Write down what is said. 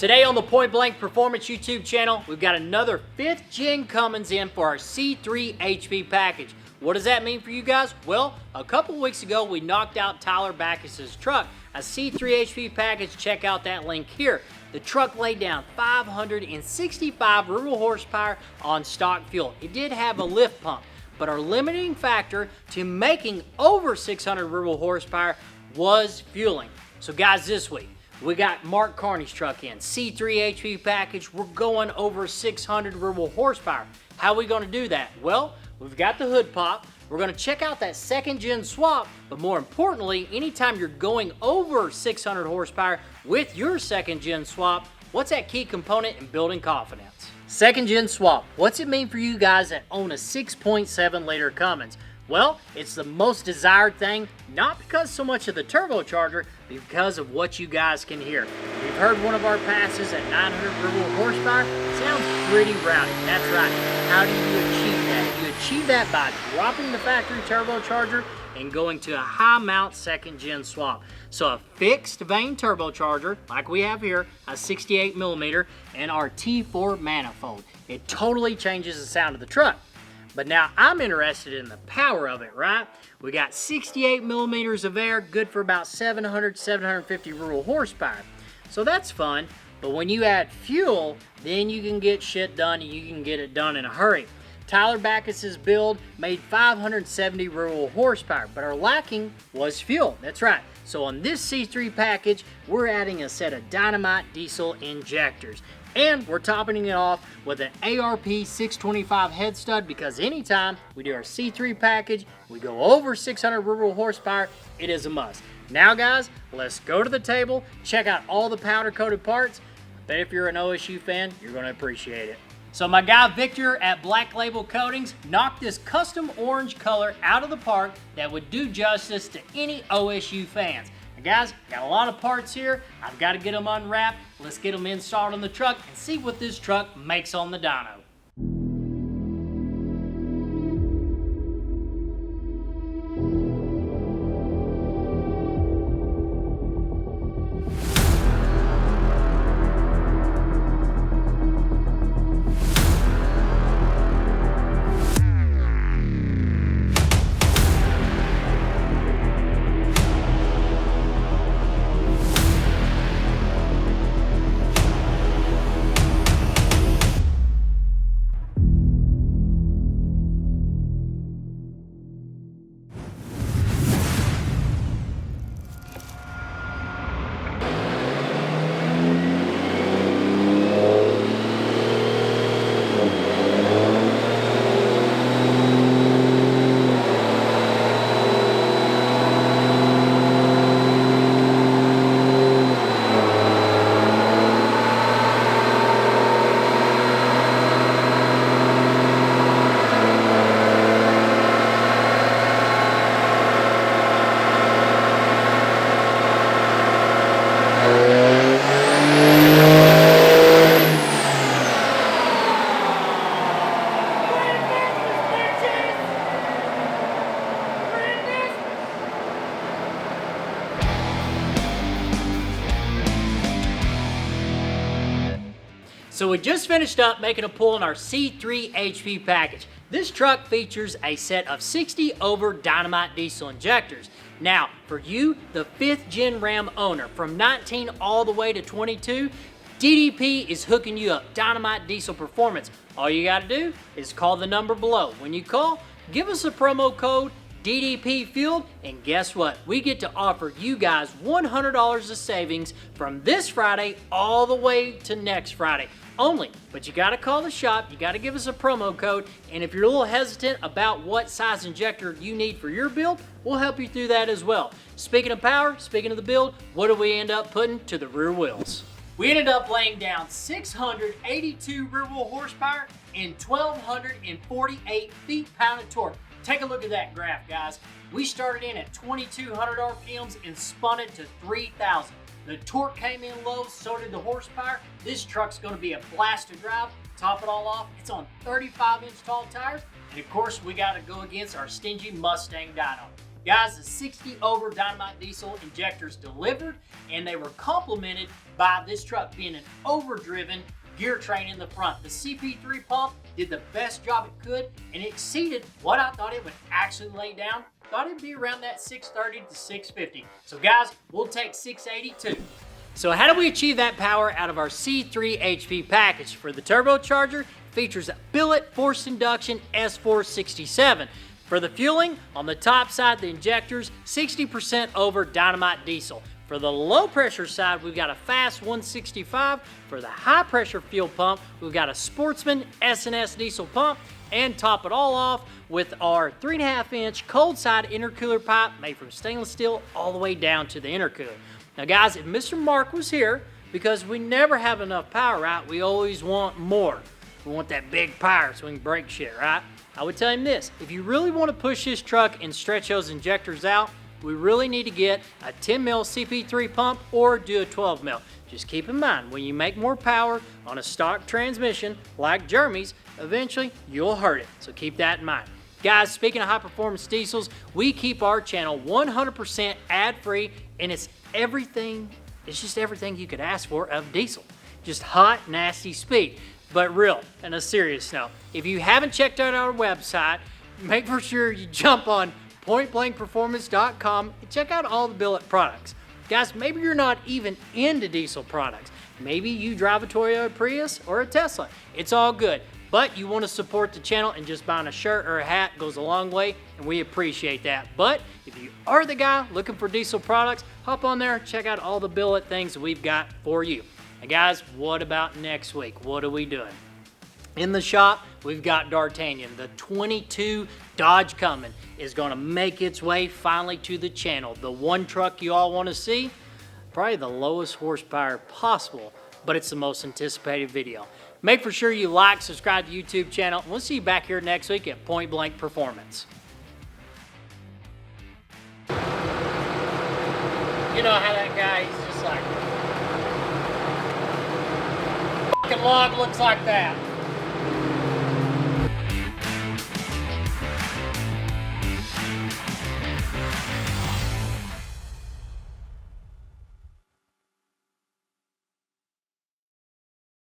Today on the Point Blank Performance YouTube channel, we've got another 5th Gen Cummins in for our C3 HP package. What does that mean for you guys? Well, a couple weeks ago, we knocked out Tyler Backus's truck, a C3 HP package. Check out that link here. The truck laid down 565 rural horsepower on stock fuel. It did have a lift pump, but our limiting factor to making over 600 rural horsepower was fueling. So guys, this week, we got Mark Carney's truck in, C3 HP package. We're going over 600 rural horsepower. How are we gonna do that? Well, we've got the hood pop. We're gonna check out that 2nd gen swap, but more importantly, anytime you're going over 600 horsepower with your 2nd gen swap, what's that key component in building confidence? 2nd gen swap, what's it mean for you guys that own a 6.7 liter Cummins? Well, it's the most desired thing, not because so much of the turbocharger, but because of what you guys can hear. We've heard one of our passes at 900 rural horsepower. Sounds pretty rowdy. That's right. How do you achieve that? You achieve that by dropping the factory turbocharger and going to a high mount 2nd gen swap. So a fixed vane turbocharger, like we have here, a 68 millimeter, and our T4 manifold. It totally changes the sound of the truck. But now I'm interested in the power of it, right? We got 68 millimeters of air, good for about 700, 750 rural horsepower. So that's fun, but when you add fuel, then you can get shit done and you can get it done in a hurry. Tyler Backus's build made 570 rural horsepower, but our lacking was fuel. That's right. So on this C3 package, we're adding a set of Dynamite diesel injectors. And we're topping it off with an ARP 625 head stud, because anytime we do our C3 package, we go over 600 rural horsepower, it is a must. Now guys, let's go to the table, check out all the powder coated parts. I bet if you're an OSU fan, you're gonna appreciate it. So my guy Victor at Black Label Coatings knocked this custom orange color out of the park that would do justice to any OSU fans. Guys, got a lot of parts here. I've got to get them unwrapped. Let's get them installed on the truck and see what this truck makes on the dyno. So we just finished up making a pull in our C3 HP package. This truck features a set of 60 over Dynamite diesel injectors. Now, for you, the 5th gen Ram owner, from 19 all the way to 22, DDP is hooking you up Dynamite diesel performance. All you gotta do is call the number below. When you call, give us a promo code DDP Fueled, and guess what? We get to offer you guys $100 of savings from this Friday all the way to next Friday only. But you gotta call the shop, you gotta give us a promo code, and if you're a little hesitant about what size injector you need for your build, we'll help you through that as well. Speaking of power, speaking of the build, what do we end up putting to the rear wheels? We ended up laying down 682 rear wheel horsepower and 1,248 feet-pound of torque. Take a look at that graph, guys. We started in at 2,200 RPMs and spun it to 3,000. The torque came in low, so did the horsepower. This truck's gonna be a blast to drive. Top it all off, it's on 35-inch tall tires. And of course, we gotta go against our stingy Mustang dyno. Guys, the 60 over Dynamite diesel injectors delivered, and they were complemented by this truck being an overdriven gear train in the front. The CP3 pump did the best job it could, and it exceeded what I thought it would actually lay down. Thought it'd be around that 630 to 650. So guys, we'll take 680 too. So how do we achieve that power out of our C3 HP package? For the turbocharger, it features a billet forced induction S467. For the fueling, on the top side, the injectors, 60% over Dynamite diesel. For the low pressure side, we've got a fast 165. For the high pressure fuel pump, we've got a Sportsman S&S diesel pump. And top it all off with our 3.5 inch cold side intercooler pipe made from stainless steel all the way down to the intercooler. Now guys, if Mr. Mark was here, because we never have enough power, right? We always want more. We want that big power so we can break shit, right? I would tell him this: if you really want to push this truck and stretch those injectors out, we really need to get a 10 mil CP3 pump or do a 12 mil. Just keep in mind, when you make more power on a stock transmission like Jeremy's, eventually you'll hurt it. So keep that in mind. Guys, speaking of high performance diesels, we keep our channel 100% ad free, and it's just everything you could ask for of diesel. Just hot, nasty speed. But real, on a serious note, if you haven't checked out our website, make for sure you jump on pointblankperformance.com and check out all the billet products. Guys, maybe you're not even into diesel products. Maybe you drive a Toyota Prius or a Tesla. It's all good. But you want to support the channel, and just buying a shirt or a hat goes a long way, and we appreciate that. But if you are the guy looking for diesel products, hop on there and check out all the billet things that we've got for you. And guys, what about next week? What are we doing? In the shop, we've got D'Artagnan. The 22 Dodge Cummins is going to make its way finally to the channel. The one truck you all want to see, probably the lowest horsepower possible, but it's the most anticipated video. Make for sure you like, subscribe to the YouTube channel, and we'll see you back here next week at Point Blank Performance. You know how that guy, he's just like, fucking log looks like that.